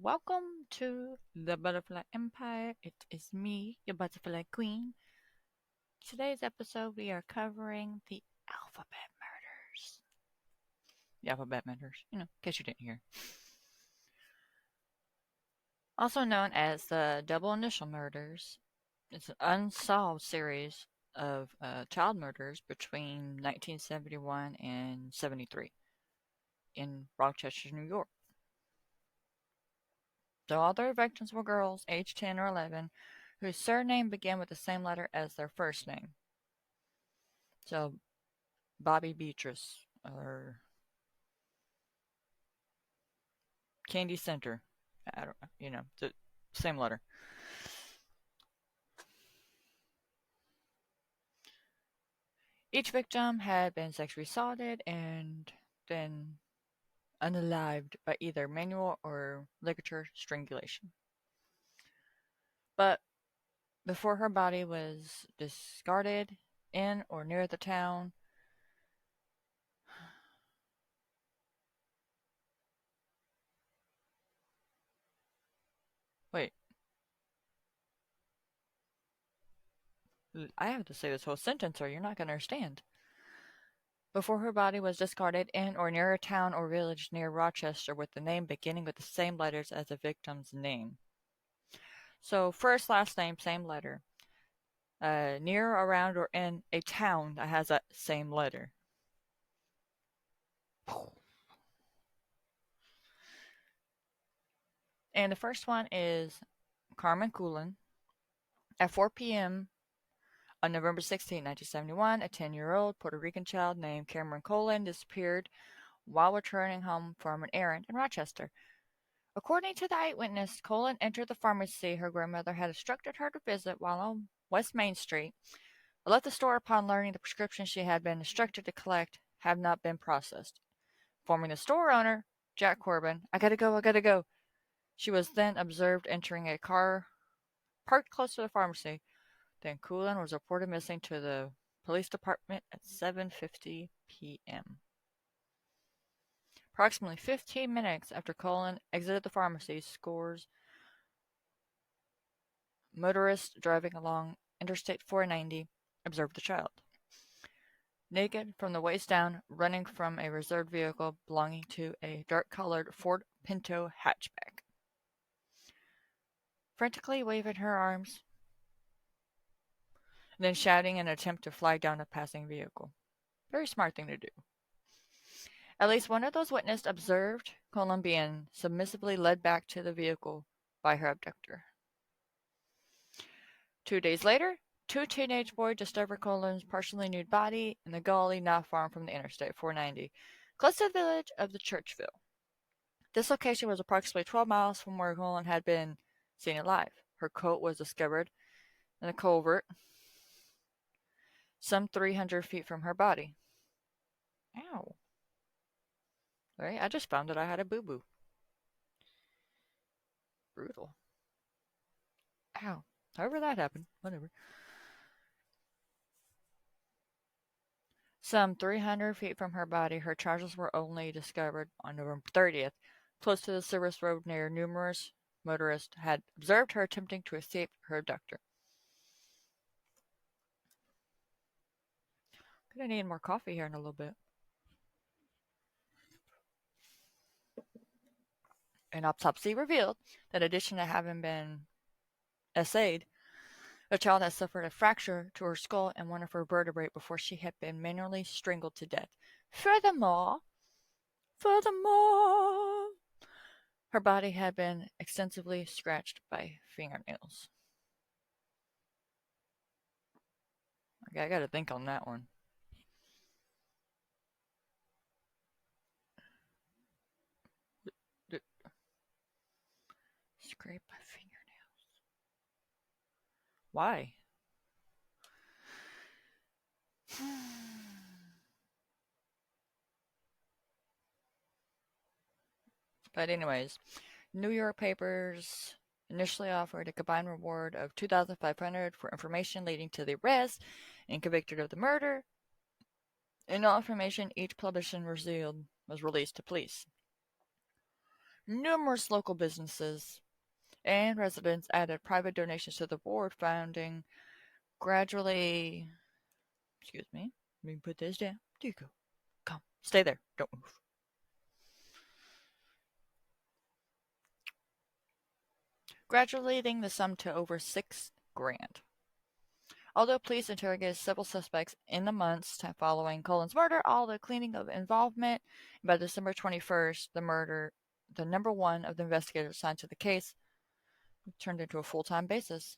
welcome to the Butterfly Empire. It is me, your Butterfly Queen. Today's episode, we are covering the alphabet murders. The alphabet murders, in case you didn't hear. Also known as the double initial murders, it's an unsolved series of child murders between 1971 and 73 in Rochester, New York. So all their victims were girls aged 10 or 11 whose surname began with the same letter as their first name. So Bobby Beatrice or Candy Center. I don't know, the same letter. Each victim had been sexually assaulted and then unalived by either manual or ligature strangulation. But before her body was discarded in or near the town, wait, I have to say this whole sentence or you're not going to understand. Before her body was discarded in or near a town or village near Rochester with the name beginning with the same letters as the victim's name. So first, last name, same letter. Near, around, or in a town that has that same letter. And the first one is Carmen Cullen. At 4 p.m. on November 16, 1971, a 10-year-old Puerto Rican child named Cameron Cullen disappeared while returning home from an errand in Rochester. According to the eyewitness, Cullen entered the pharmacy her grandmother had instructed her to visit while on West Main Street, but left the store upon learning the prescriptions she had been instructed to collect have not been processed. Informing the store owner, Jack Corbin, I gotta go. She was then observed entering a car parked close to the pharmacy. Then Cullen was reported missing to the police department at 7:50 p.m. Approximately 15 minutes after Cullen exited the pharmacy, scores motorists driving along Interstate 490 observed the child, naked from the waist down, running from a reserved vehicle belonging to a dark-colored Ford Pinto hatchback. Frantically waving her arms, and then shouting in an attempt to flag down a passing vehicle. Very smart thing to do. At least one of those witnesses observed Cullen being submissively led back to the vehicle by her abductor. 2 days later, two teenage boys discovered Cullen's partially nude body in the gully not far from the Interstate 490, close to the village of the Churchville. This location was approximately 12 miles from where Cullen had been seen alive. Her coat was discovered in a culvert some 300 feet from her body. Ow. Right? I just found that I had a boo-boo. Brutal. Ow. However that happened. Whatever. Some 300 feet from her body, her trousers were only discovered on November 30th, close to the service road near numerous motorists had observed her attempting to escape her abductor. Gonna need more coffee here in a little bit. An autopsy revealed that in addition to having been essayed, the child had suffered a fracture to her skull and one of her vertebrae before she had been manually strangled to death. Furthermore, her body had been extensively scratched by fingernails. Okay, I gotta think on that one. Scraped by fingernails. Why? But anyways, New York papers initially offered a combined reward of $2,500 for information leading to the arrest and convicted of the murder, and all information each publication revealed was released to police. Numerous local businesses and residents added private donations to the board, founding gradually. Excuse me. Let me put this down. There you go. Come. Stay there. Don't move. Gradually leading the sum to over $6,000. Although police interrogated several suspects in the months following Colin's murder, all the cleaning of involvement, by December 21st, the number one of the investigators assigned to the case, turned into a full-time basis.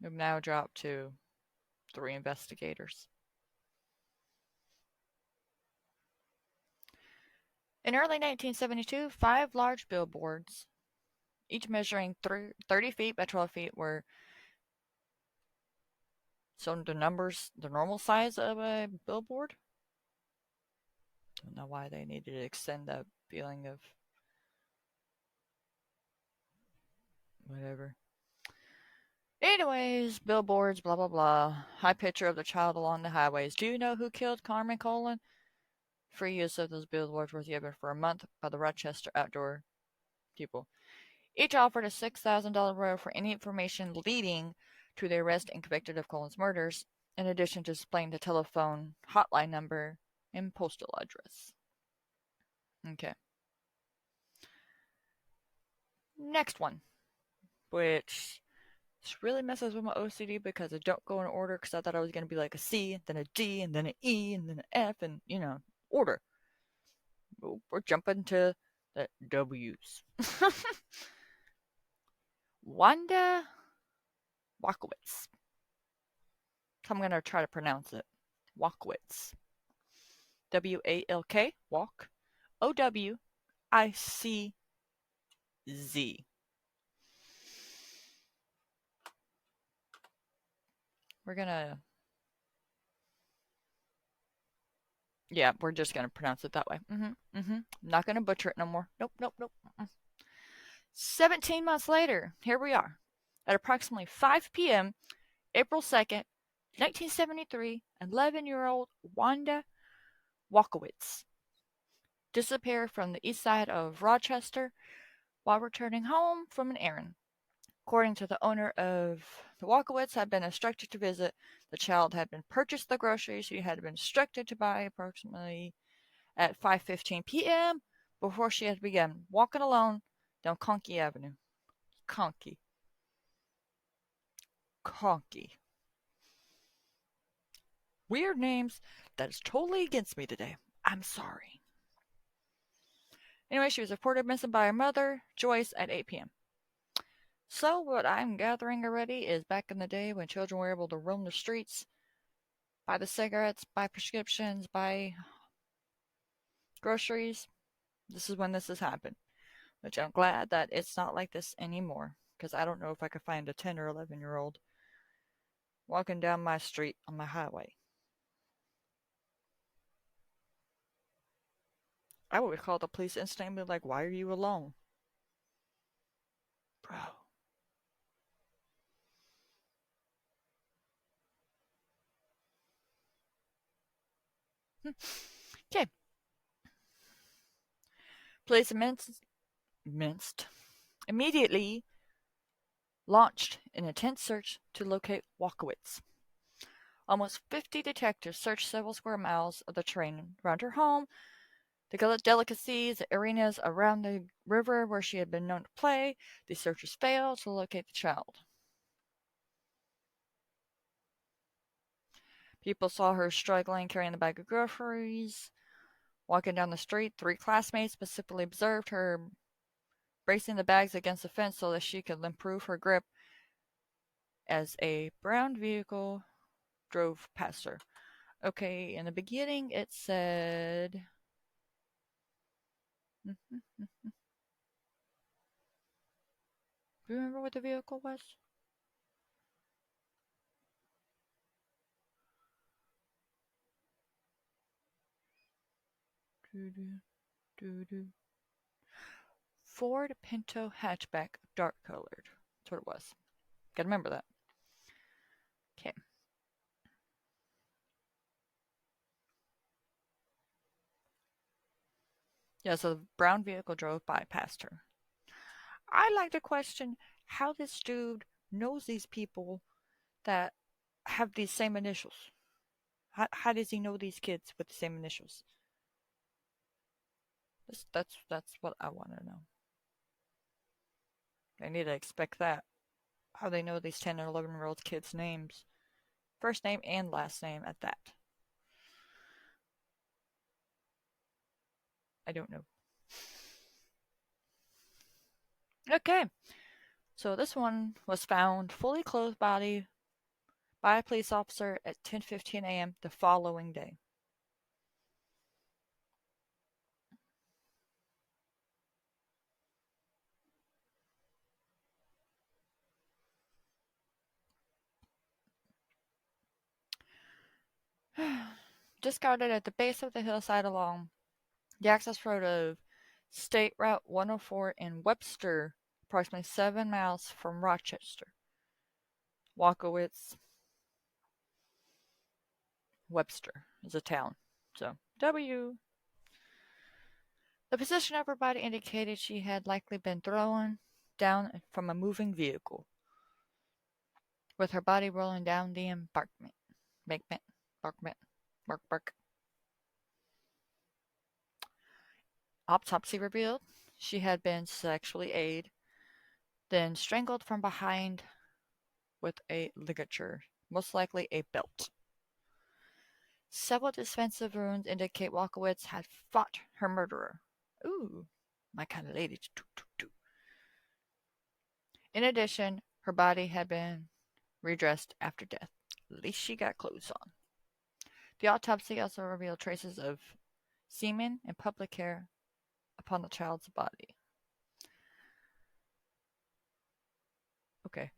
We've now dropped to 3 investigators. In early 1972, 5 large billboards, each measuring 30 feet by 12 feet, were so the numbers, the normal size of a billboard. I don't know why they needed to extend that feeling of whatever. Anyways, billboards, blah, blah, blah. High picture of the child along the highways. Do you know who killed Carmen Colon? Free use of those billboards was given for a month by the Rochester outdoor people. Each offered a $6,000 reward for any information leading to the arrest and convicted of Colin's murders, in addition to displaying the telephone hotline number and postal address. Okay. Next one, which really messes with my OCD because I don't go in order, because I thought I was going to be like a C, then a D, and then an E, and then an F, and, order. We're jumping to the W's. Wanda Walkowitz. I'm going to try to pronounce it. Walkowitz. W-A-L-K, walk. O-W-I-C-Z. We're going to... Yeah, we're just going to pronounce it that way. Not going to butcher it no more. Nope. 17 months later, here we are. At approximately 5 p.m., April 2nd, 1973, 11-year-old Wanda Walkowitz disappeared from the east side of Rochester while returning home from an errand. According to the owner of the Walkowitz, had been instructed to visit. The child had been purchased the groceries she had been instructed to buy approximately at 5:15 p.m. before she had begun walking alone down Conkey Avenue. Conkey. Weird names. That is totally against me today. I'm sorry. Anyway, she was reported missing by her mother, Joyce, at 8 p.m. So, what I'm gathering already is back in the day when children were able to roam the streets, buy the cigarettes, buy prescriptions, buy groceries. This is when this has happened. Which I'm glad that it's not like this anymore, because I don't know if I could find a 10 or 11-year-old walking down my street on my highway. I would call the police instantly, like, why are you alone? Bro. Okay. Police immediately launched an intense search to locate Walkowitz. Almost 50 detectives searched several square miles of the terrain around her home, the delicacies, the arenas around the river where she had been known to play. These searches failed to locate the child. People saw her struggling carrying the bag of groceries. Walking down the street, 3 classmates specifically observed her bracing the bags against the fence so that she could improve her grip as a brown vehicle drove past her. Okay, in the beginning it said... Do you remember what the vehicle was? Ford Pinto hatchback, dark colored. That's what it was. Gotta remember that. Okay. Yeah, so the brown vehicle drove by past her. I like to question how this dude knows these people that have these same initials. How does he know these kids with the same initials? That's what I want to know. I need to expect that. How they know these 10 and 11-year-old kids' names. First name and last name at that. I don't know. Okay, so this one was found fully clothed body by a police officer at 10:15 a.m. the following day. Discarded at the base of the hillside along the access road of State Route 104 in Webster, approximately 7 miles from Rochester. Walkowitz, Webster is a town. So, W. The position of her body indicated she had likely been thrown down from a moving vehicle, with her body rolling down the embankment. Embankment. Embankment. Bark, bark. Autopsy revealed she had been sexually aided, then strangled from behind with a ligature, most likely a belt. Several defensive wounds indicate Walkowitz had fought her murderer. Ooh, my kind of lady. In addition, her body had been redressed after death. At least she got clothes on. The autopsy also revealed traces of semen and public hair upon the child's body. Okay.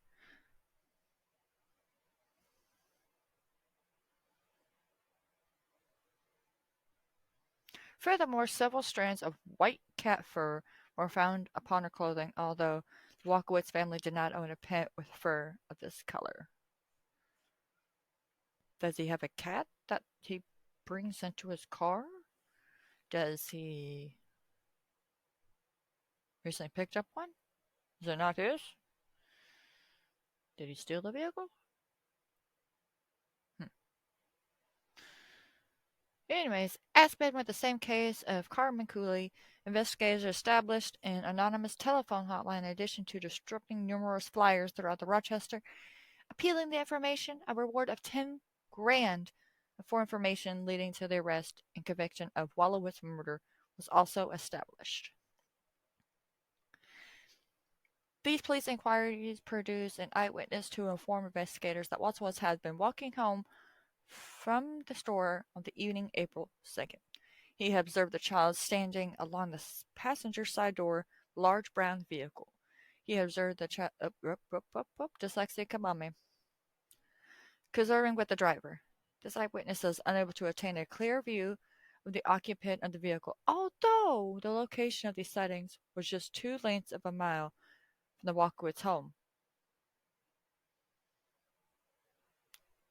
Furthermore, several strands of white cat fur were found upon her clothing, although the Walkowitz family did not own a pet with fur of this color. Does he have a cat that he brings into his car? Does he recently picked up one? Is it not his? Did he steal the vehicle? Hmm. Anyways, as been with the same case of Carmen Cooley, investigators established an anonymous telephone hotline in addition to distributing numerous flyers throughout the Rochester, appealing the information, a reward of 10 grand for information leading to the arrest and conviction of Wallowitz murder was also established. These police inquiries produced an eyewitness to inform investigators that Wallowitz had been walking home from the store on the evening April 2nd. He had observed the child standing along the passenger side door, large brown vehicle. He had observed the child, dyslexia, come on me, consorting with the driver. This eyewitness is unable to obtain a clear view of the occupant of the vehicle, although the location of these sightings was just 2/8 of a mile from the Walkowitz home.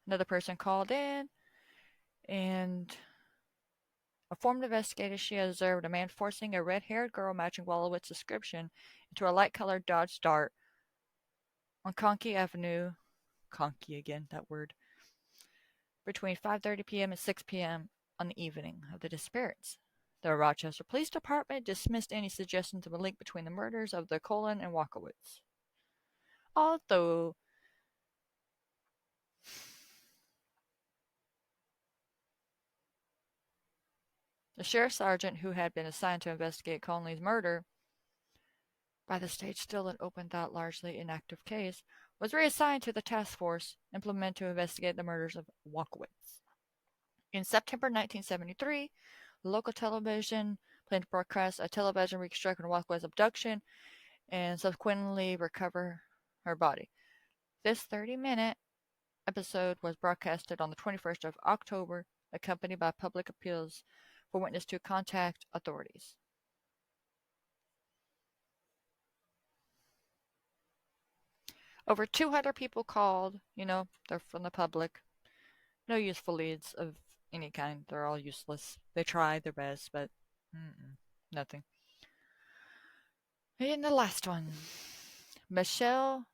Another person called in and informed investigators she had observed a man forcing a red-haired girl matching Wallowitz's description into a light-colored Dodge Dart on Conkey Avenue, Conkey again, that word, between 5:30 p.m. and 6 p.m. on the evening of the disappearance. The Rochester Police Department dismissed any suggestions of a link between the murders of the Colin and Walkowitz. Although the sheriff sergeant who had been assigned to investigate Conley's murder, by the stage still an open though largely inactive case, was reassigned to the task force implemented to investigate the murders of Walkowitz. In September 1973, local television planned to broadcast a television reconstruction of Walkowitz's abduction and subsequently recover her body. This 30-minute episode was broadcasted on the 21st of October, accompanied by public appeals for witnesses to contact authorities. Over 200 people called, they're from the public. No useful leads of any kind. They're all useless. They try their best, but mm-mm. Nothing. And the last one. Michelle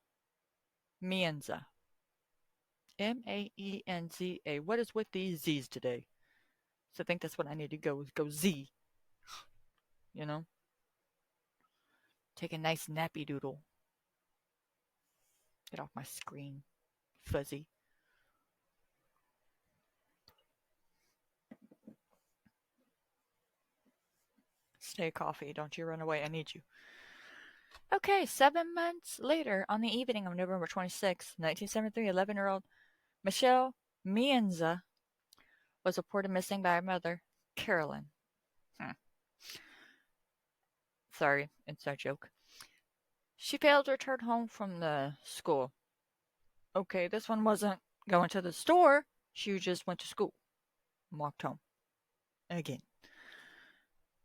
Mienza. Maenza. What is with these Z's today? So I think that's what I need to go Z. You know? Take a nice nappy doodle. Get off my screen. Fuzzy. Stay coffee. Don't you run away. I need you. Okay, 7 months later, on the evening of November 26, 1973, 11-year-old Michelle Mienza was reported missing by her mother, Carolyn. Hmm. Sorry, inside joke. She failed to return home from the school. Okay, this one wasn't going to the store. She just went to school and walked home. Again.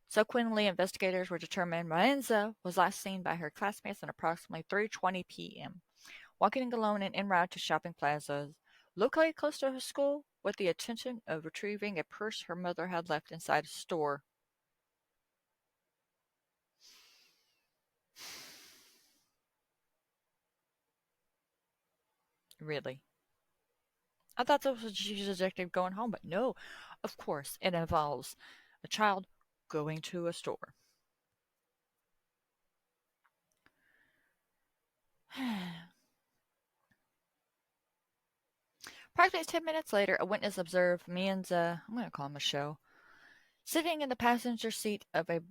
Subsequently, investigators were determined Mienza was last seen by her classmates at approximately 3:20 p.m., walking alone and en route to shopping plazas located close to her school with the intention of retrieving a purse her mother had left inside a store. Really? I thought this was she was detective going home, but no. Of course, it involves a child going to a store. Approximately 10 minutes later, a witness observed Mienza, I'm going to call him Michelle, sitting in the passenger seat of a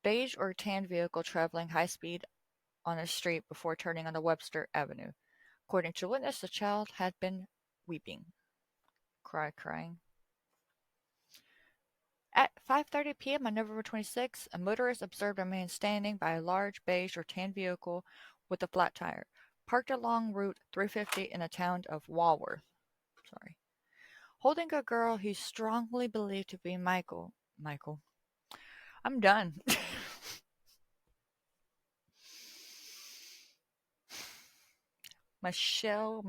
beige or tan vehicle traveling high speed on a street before turning onto Webster Avenue. According to the witness, the child had been weeping. Crying. At 5:30 p.m. on November 26, a motorist observed a man standing by a large beige or tan vehicle with a flat tire, parked along Route 350 in the town of Walworth. Holding a girl he strongly believed to be Michael. Michael. I'm done. Michelle.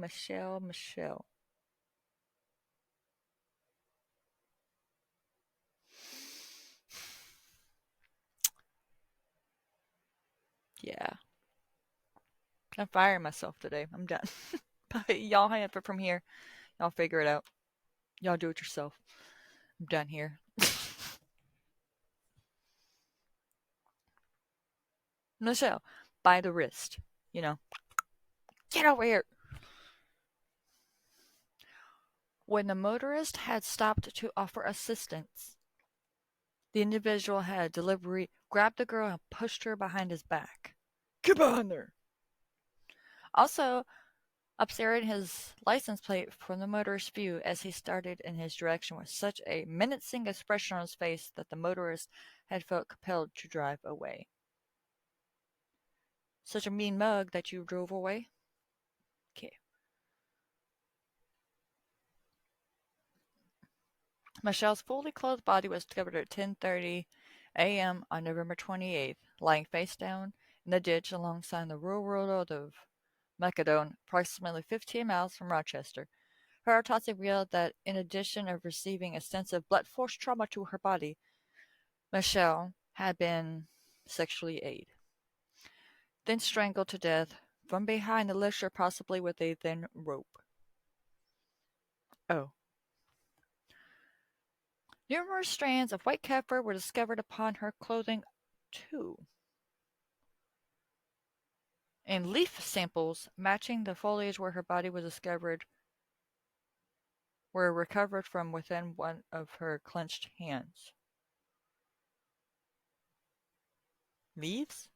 Yeah. I'm firing myself today. I'm done. But y'all have it from here. Y'all figure it out. Y'all do it yourself. I'm done here. Michelle, by the wrist. You know, get over here. When the motorist had stopped to offer assistance, the individual had deliberately grabbed the girl and pushed her behind his back. Get behind there! Also, obscuring his license plate from the motorist's view as he started in his direction with such a menacing expression on his face that the motorist had felt compelled to drive away. Such a mean mug that you drove away? Okay. Michelle's fully clothed body was discovered at 10:30 a.m. on November 28th, lying face down in the ditch alongside the rural road of Macedon, approximately 15 miles from Rochester. Her autopsy revealed that in addition to receiving extensive blunt force trauma to her body, Michelle had been sexually aided, then strangled to death from behind the lifter, possibly with a thin rope. Oh. Numerous strands of white cat fur were discovered upon her clothing, too, and leaf samples matching the foliage where her body was discovered were recovered from within one of her clenched hands. Leaves?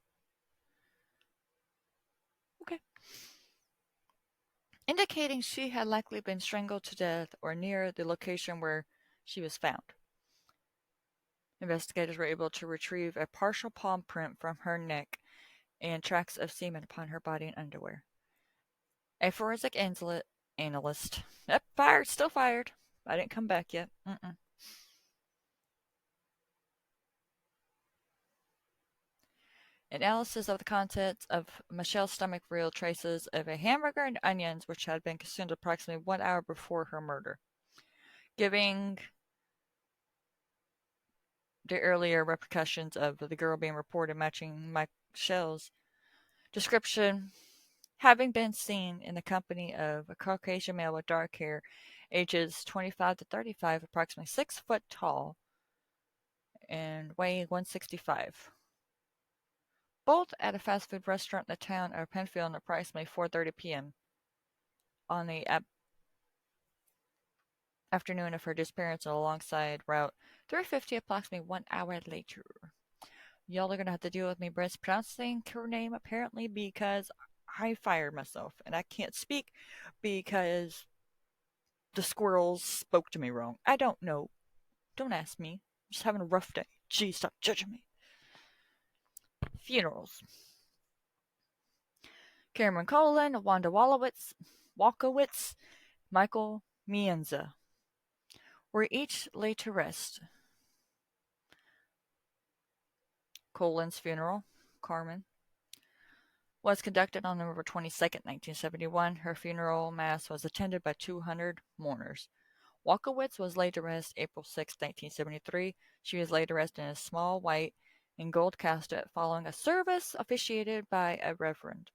Okay. Indicating she had likely been strangled to death or near the location where she was found. Investigators were able to retrieve a partial palm print from her neck and tracks of semen upon her body and underwear. A forensic analyst. Yep, fired, still fired. I didn't come back yet. Analysis of the contents of Michelle's stomach revealed traces of a hamburger and onions which had been consumed approximately 1 hour before her murder, giving the earlier repercussions of the girl being reported matching Michelle's description, having been seen in the company of a Caucasian male with dark hair, ages 25 to 35, approximately 6 foot tall, and weighing 165. Both at a fast food restaurant in the town of Penfield at approximately 4:30 p.m. on the afternoon of her disappearance alongside Route 350 approximately 1 hour later. Y'all are gonna have to deal with me mispronouncing her name apparently because I fired myself and I can't speak because the squirrels spoke to me wrong. I don't know. Don't ask me. I'm just having a rough day. Gee, stop judging me. Funerals. Cameron Colin, Wanda Walkowitz, Michael Mienza were each laid to rest. Colin's funeral, Carmen, was conducted on November 22nd, 1971. Her funeral mass was attended by 200 mourners. Walkowitz was laid to rest April 6, 1973. She was laid to rest in a small white and gold casket following a service officiated by a reverend.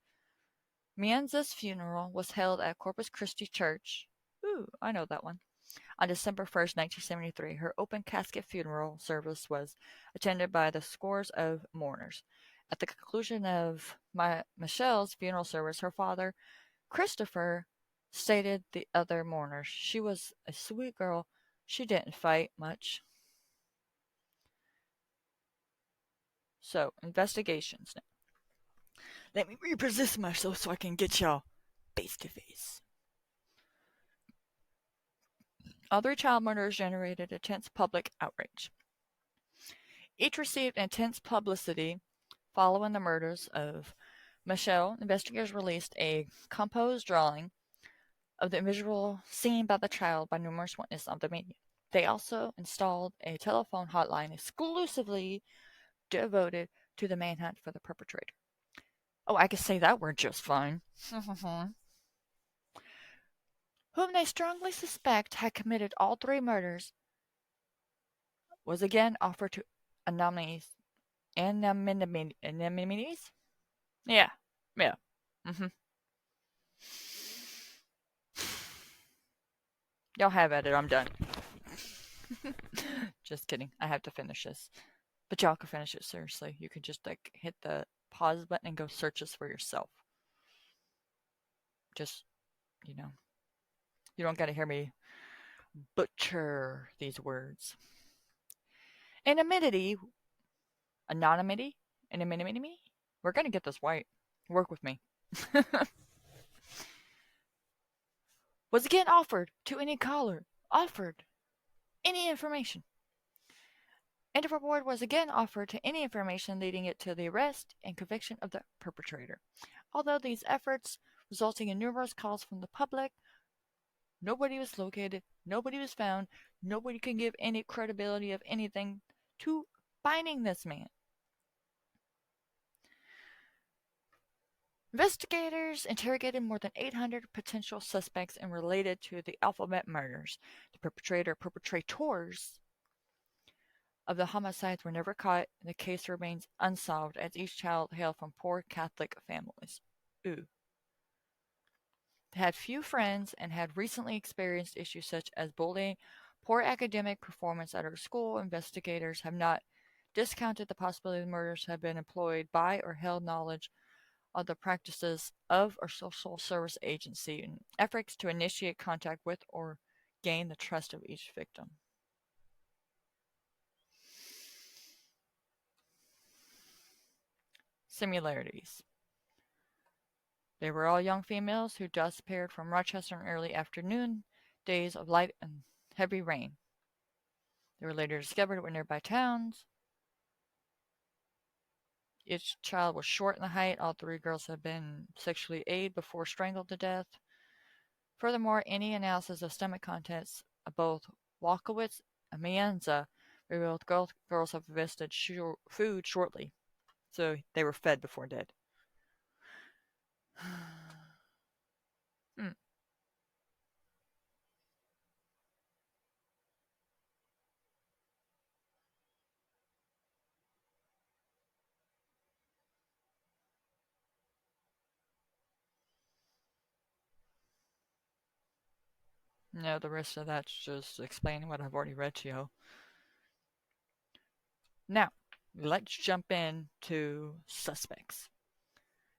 Mienza's funeral was held at Corpus Christi Church. Ooh, I know that one. On December 1st, 1973, her open casket funeral service was attended by the scores of mourners. At the conclusion of Michelle's funeral service, her father, Christopher, stated the other mourners, "She was a sweet girl. She didn't fight much." So, investigations now. Let me repossess myself so I can get y'all face to face. Other child murders generated intense public outrage. Each received intense publicity following the murders of Michelle. Investigators released a composed drawing of the visual seen by the child by numerous witnesses on the media. They also installed a telephone hotline exclusively devoted to the manhunt for the perpetrator. Oh, I can say that word just fine. Whom they strongly suspect had committed all three murders, was again offered to anonymities. Anonymities? Yeah. Yeah. Mm-hmm. Y'all have at it. I'm done. Just kidding. I have to finish this. But y'all can finish it seriously. You can just like hit the pause button and go search this for yourself. Just, you know, you don't gotta hear me butcher these words. Anonymity, anonymity, anonymity. We're gonna get this right. Work with me. Was again offered to any caller. Offered any information. And a reward was again offered to any information leading it to the arrest and conviction of the perpetrator. Although these efforts resulting in numerous calls from the public, nobody was located, nobody was found, nobody can give any credibility of anything to finding this man. Investigators interrogated more than 800 potential suspects and related to the Alphabet murders. The perpetrators of the homicides were never caught, and the case remains unsolved as each child hailed from poor Catholic families. Ooh. They had few friends and had recently experienced issues such as bullying, poor academic performance at her school. Investigators have not discounted the possibility the murders have been employed by or held knowledge of the practices of or social service agency in efforts to initiate contact with or gain the trust of each victim. Similarities. They were all young females who disappeared from Rochester in early afternoon days of light and heavy rain. They were later discovered in nearby towns. Each child was short in the height. All three girls had been sexually aided before strangled to death. Furthermore, any analysis of stomach contents of both Walkowitz and Mienza revealed girls have visited food shortly, so they were fed before dead. Hmm. No, the rest of that's just explaining what I've already read to you. Now, let's jump in to suspects.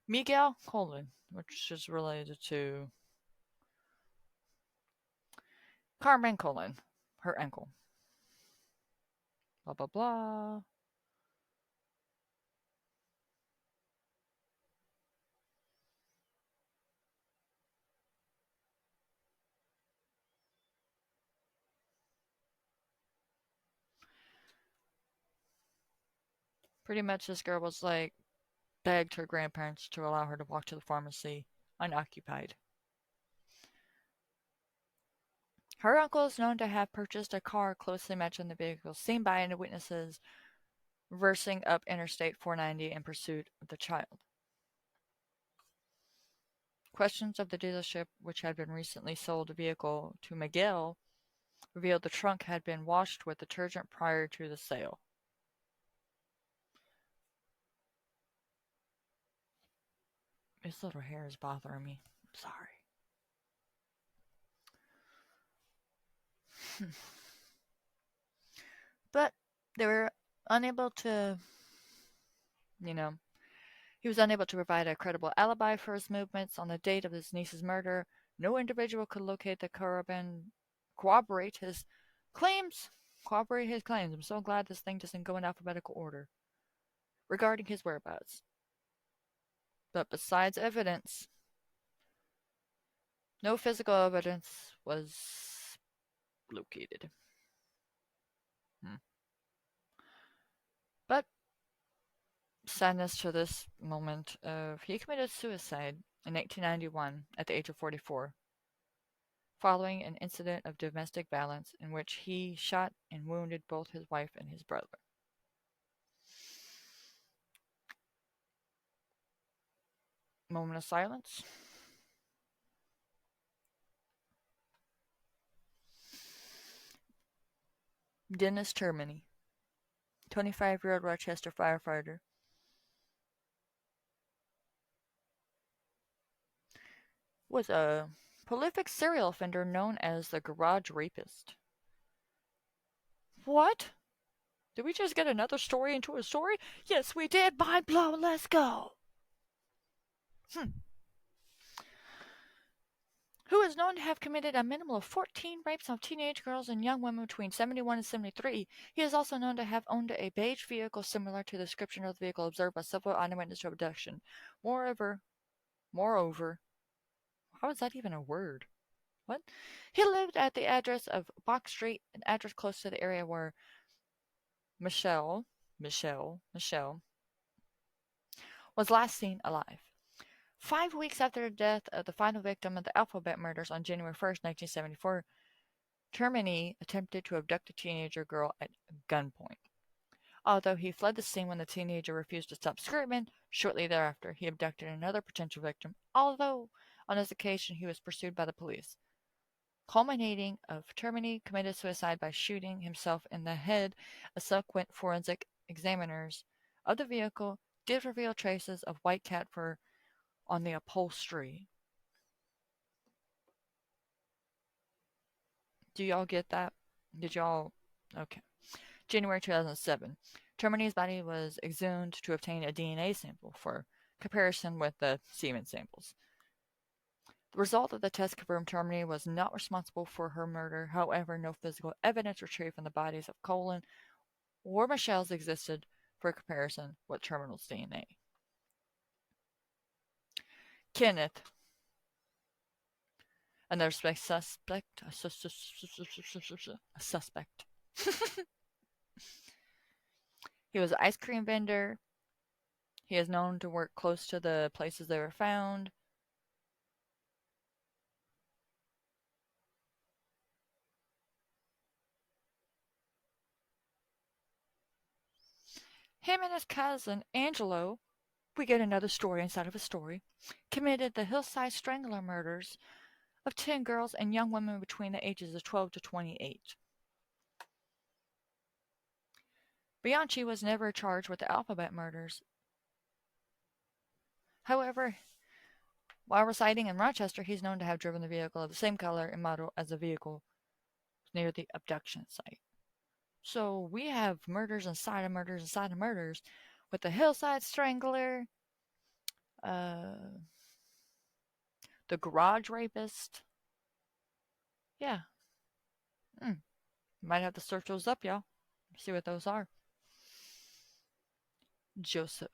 Miguel Colon, which is related to Carmen Colon, her uncle. Blah, blah, blah. Pretty much this girl was like, begged her grandparents to allow her to walk to the pharmacy unoccupied. Her uncle is known to have purchased a car closely matching the vehicle seen by witnesses reversing up Interstate 490 in pursuit of the child. Questions of the dealership, which had been recently sold a vehicle to Miguel, revealed the trunk had been washed with detergent prior to the sale. His little hair is bothering me. I'm sorry. But they were unable to, you know, he was unable to provide a credible alibi for his movements on the date of his niece's murder. No individual could locate the carbon, corroborate his claims. Corroborate his claims. I'm so glad this thing doesn't go in alphabetical order regarding his whereabouts. But besides evidence, no physical evidence was located. But sadness to this moment of he committed suicide in 1891 at the age of 44, following an incident of domestic violence in which he shot and wounded both his wife and his brother. Moment of silence. Dennis Termini, 25-year-old Rochester firefighter, was a prolific serial offender known as the Garage Rapist. What? Did we just get another story into a story? Yes, we did. Mind blown. Let's go. Who is known to have committed a minimum of 14 rapes of teenage girls and young women between 71 and 73. He is also known to have owned a beige vehicle similar to the description of the vehicle observed by several eyewitnesses to abduction. Moreover, how is that even a word? What? He lived at the address of Box Street, an address close to the area where Michelle was last seen alive. 5 weeks after the death of the final victim of the Alphabet murders on January 1st, 1974, Termini attempted to abduct a teenager girl at gunpoint. Although he fled the scene when the teenager refused to stop screaming, shortly thereafter he abducted another potential victim, although on this occasion he was pursued by the police. Culminating of Termini committed suicide by shooting himself in the head. A subsequent forensic examiners of the vehicle did reveal traces of white cat fur on the upholstery. Do y'all get that? Did y'all? Okay. January 2007. Termini's body was exhumed to obtain a DNA sample for comparison with the semen samples. The result of the test confirmed Termini was not responsible for her murder. However, no physical evidence retrieved from the bodies of Colin or Michelle's existed for comparison with Terminal's DNA. Kenneth, another suspect. He was an ice cream vendor. He is known to work close to the places they were found. Him and his cousin, Angelo, we get another story inside of a story, committed the Hillside Strangler murders of 10 girls and young women between the ages of 12 to 28. Bianchi was never charged with the Alphabet murders. However, While residing in Rochester, he's known to have driven the vehicle of the same color and model as the vehicle near the abduction site. So we have murders inside of murders inside of murders with the hillside strangler, uh, the garage rapist. Yeah. Might have to search those up, y'all. See what those are. Joseph.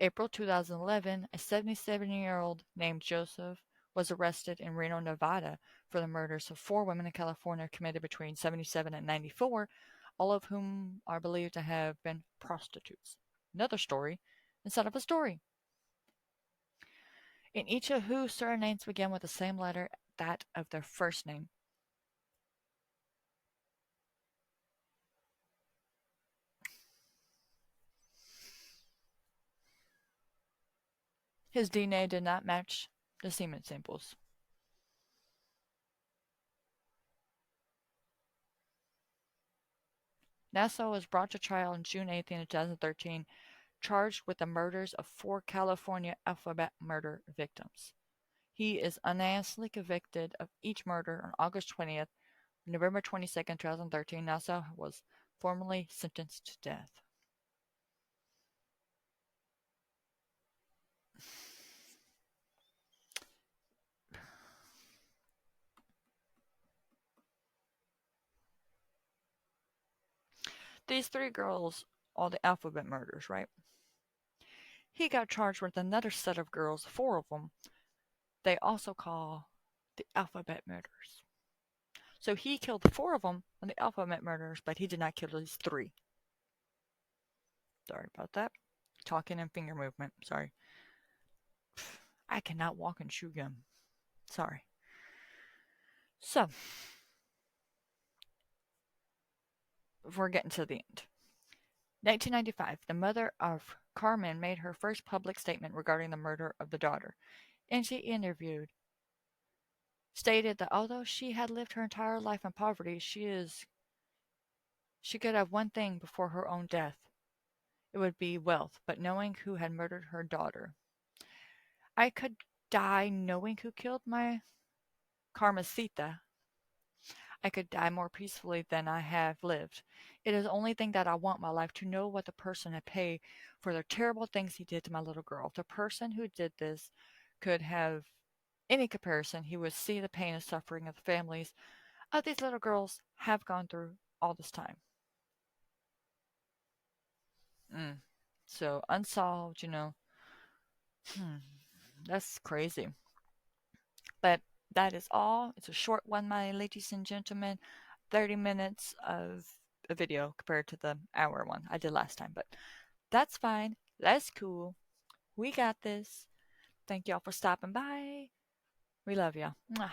April 2011, a 77-year-old named Joseph was arrested in Reno, Nevada for the murders of 4 women in California committed between 77 and 94, all of whom are believed to have been prostitutes. Another story inside of a story. In each of whose surnames began with the same letter, that of their first name. His DNA did not match the semen samples. Nassau was brought to trial on June 18, 2013, charged with the murders of 4 California alphabet murder victims. He is unanimously convicted of each murder on August 20th. November 22nd, 2013, Nassau was formally sentenced to death. These 3 girls, all the alphabet murders, right? He got charged with another set of girls, 4 of them, they also call the alphabet murders. So he killed 4 of them on the alphabet murders, but he did not kill these 3. Sorry about that. Talking and finger movement. Sorry. I cannot walk and chew gum. Sorry. So, we're getting to the end. 1995, the mother of Carmen made her first public statement regarding the murder of the daughter. In she interviewed, stated that although she had lived her entire life in poverty, she could have one thing before her own death. It would be wealth, but knowing who had murdered her daughter. I could die knowing who killed my Carmencita. I could die more peacefully than I have lived. It is the only thing that I want in my life, to know what the person had paid for the terrible things he did to my little girl. If the person who did this could have any comparison, he would see the pain and suffering of the families of these little girls have gone through all this time. So, unsolved, that's crazy. But that is all. It's a short one, my ladies and gentlemen. 30 minutes of a video compared to the hour one I did last time. But that's fine. That's cool. We got this. Thank y'all for stopping by. We love y'all. Mwah.